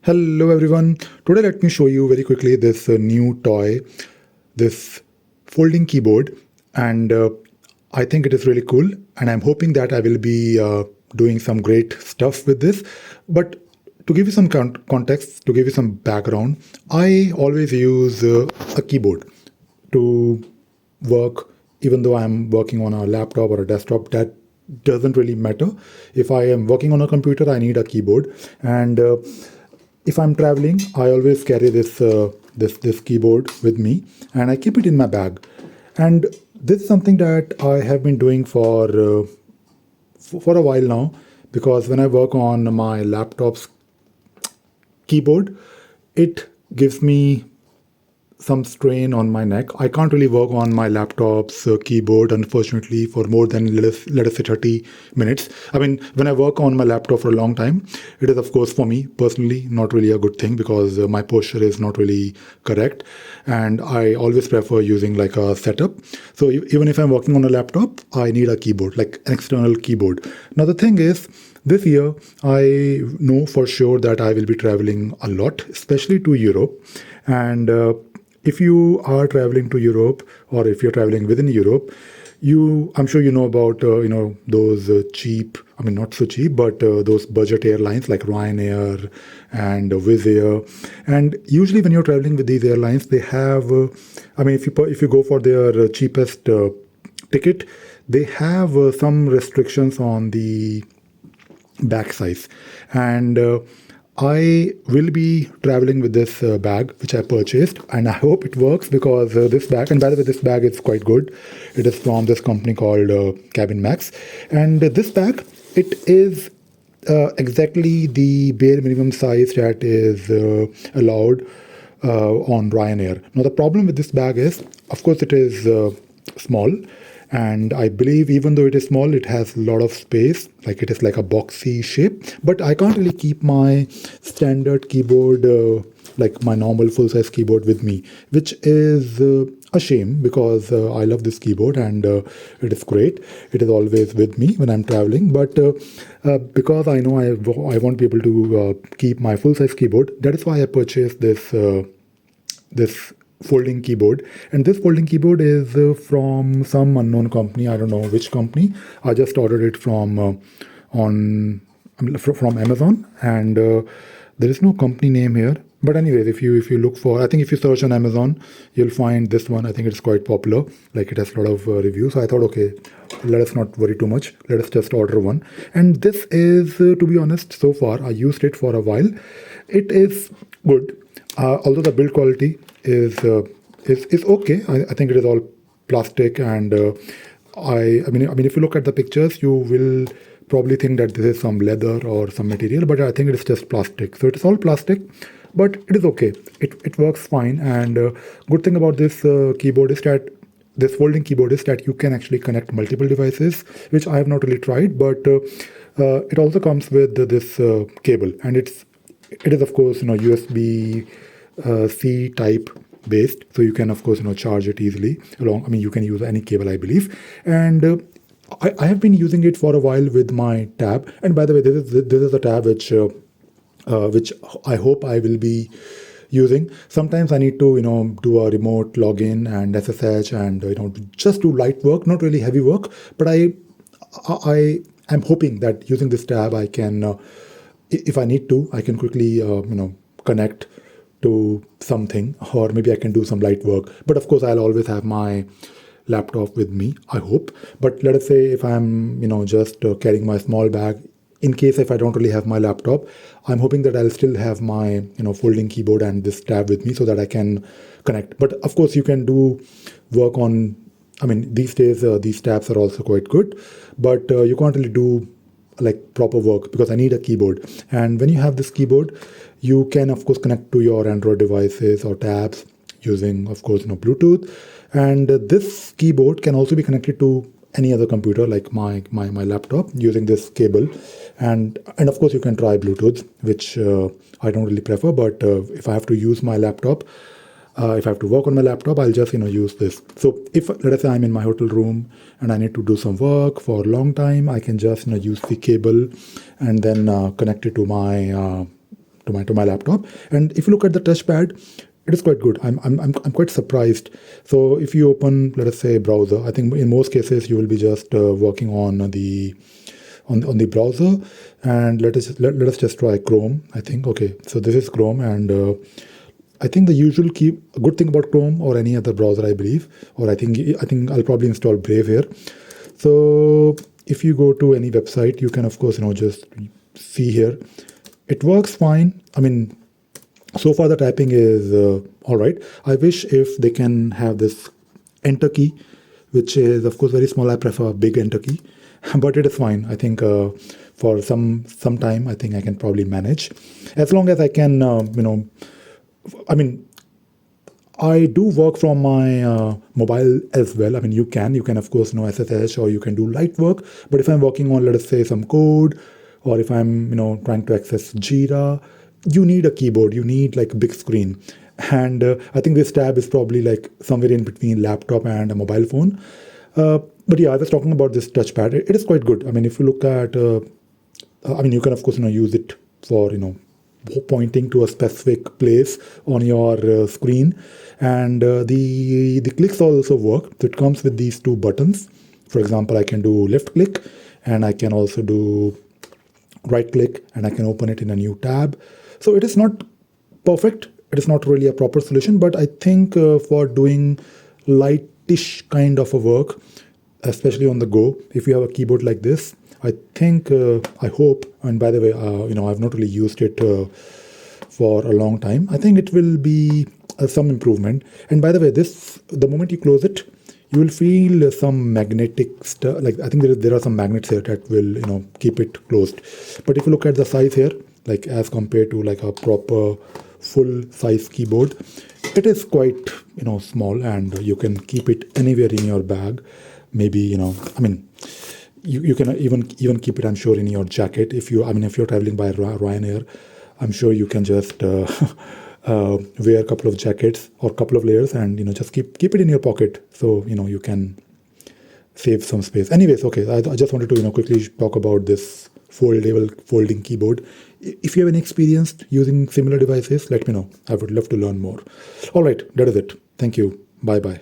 Hello everyone. Today let me show you very quickly this new toy, this folding keyboard, and I think it is really cool, and I'm hoping that I will be doing some great stuff with this. But to give you some context, to give you some background, I always use a keyboard to work, even though I'm working on a laptop or a desktop. That doesn't really matter. If I am working on a computer, I need a keyboard, and if I'm traveling, I always carry this keyboard with me, and I keep it in my bag. And this is something that I have been doing for a while now, because when I work on my laptop's keyboard, it gives me some strain on my neck. I can't really work on my laptop's keyboard, unfortunately, for more than let us say 30 minutes. I mean, when I work on my laptop for a long time, it is, of course, for me personally, not really a good thing because my posture is not really correct. And I always prefer using like a setup. So even if I'm working on a laptop, I need a keyboard, like an external keyboard. Now, the thing is, this year, I know for sure that I will be traveling a lot, especially to Europe. And if you are traveling to Europe, or if you're traveling within Europe, I'm sure you know about those cheap, I mean not so cheap, but those budget airlines like Ryanair and Wizz Air. And usually when you're traveling with these airlines, they have, I mean, if you go for their cheapest ticket, they have some restrictions on the bag size. And I will be traveling with this bag which I purchased, and I hope it works because this bag, and by the way, this bag is quite good. It is from this company called Cabin Max, and this bag, it is exactly the bare minimum size that is allowed on Ryanair. Now, the problem with this bag is, of course, it is small, and I believe even though it is small, it has a lot of space, like it is like a boxy shape. But I can't really keep my standard keyboard, like my normal full-size keyboard with me, which is a shame because I love this keyboard, and it is great. It is always with me when I'm traveling. But because I know I won't be able to keep my full-size keyboard, that is why I purchased this folding keyboard. And this folding keyboard is from some unknown company. I don't know which company. I just ordered it from from Amazon, and there is no company name here. But anyways, if you look for, I think if you search on Amazon, you'll find this one. I think it's quite popular, like it has a lot of reviews. So I thought, okay, let us not worry too much, let us just order one. And this is to be honest, so far I used it for a while. It is good, although the build quality is okay. I think it is all plastic, and I mean, if you look at the pictures, you will probably think that this is some leather or some material, but I think it is just plastic. So it is all plastic, but it is okay. It works fine. And good thing about this keyboard is that this folding keyboard is that you can actually connect multiple devices, which I have not really tried. But it also comes with this cable, and it is of course USB C type based, so you can of course charge it easily along. I mean, you can use any cable, I believe. And I have been using it for a while with my tab. And by the way, this is a tab which I hope I will be using. Sometimes I need to do a remote login and SSH, and just do light work, not really heavy work. But I am hoping that using this tab I can, if I need to, I can quickly connect to something, or maybe I can do some light work. But of course, I'll always have my laptop with me, I hope. But let us say if I'm just carrying my small bag, in case if I don't really have my laptop, I'm hoping that I'll still have my folding keyboard and this tab with me so that I can connect. But of course, you can do work on, I mean, these days these tabs are also quite good, but you can't really do like proper work because I need a keyboard. And when you have this keyboard, you can of course connect to your Android devices or tabs using of course Bluetooth. And this keyboard can also be connected to any other computer like my laptop using this cable. And of course you can try Bluetooth, which I don't really prefer. But if I have to use my laptop, if I have to work on my laptop, I'll just use this. So if let us say I'm in my hotel room and I need to do some work for a long time, I can just use the cable and then connect it to my to my laptop. And if you look at the touchpad, it is quite good. I'm quite surprised. So if you open, let us say, a browser, I think in most cases you will be just working on the browser, and let us just try Chrome. I think okay. So this is Chrome, and I think the usual key, a good thing about Chrome or any other browser, I believe, or I think I'll probably install Brave here. So if you go to any website, you can of course just see here. It works fine. I mean, so far the typing is all right. I wish if they can have this enter key, which is of course very small. I prefer a big enter key, but it is fine. I think for some time, I think I can probably manage, as long as I can. I mean, I do work from my mobile as well. I mean, you can of course SSH, or you can do light work. But if I'm working on, let us say, some code, or if I'm trying to access Jira, you need a keyboard. You need like a big screen. And I think this tab is probably like somewhere in between laptop and a mobile phone. But yeah, I was talking about this touchpad. It is quite good. I mean, if you look at, I mean, you can of course use it for pointing to a specific place on your screen, and the clicks also work. So it comes with these two buttons. For example, I can do left click, and I can also do right click, and I can open it in a new tab. So it is not perfect. It is not really a proper solution, but I think for doing lightish kind of a work, especially on the go, if you have a keyboard like this, I think, I hope, and by the way, I've not really used it for a long time. I think it will be some improvement. And by the way, the moment you close it, you will feel some magnetic stuff. Like I think there are some magnets here that will, keep it closed. But if you look at the size here, like as compared to like a proper full size keyboard, it is quite, small, and you can keep it anywhere in your bag. Maybe, I mean, you can even keep it, I'm sure, in your jacket. If you're traveling by Ryanair, I'm sure you can just wear a couple of jackets or a couple of layers, and just keep it in your pocket, so you can save some space. Anyways, okay, I just wanted to quickly talk about this folding keyboard. If you have any experience using similar devices, let me know. I would love to learn more. All right, that is it. Thank you. Bye bye.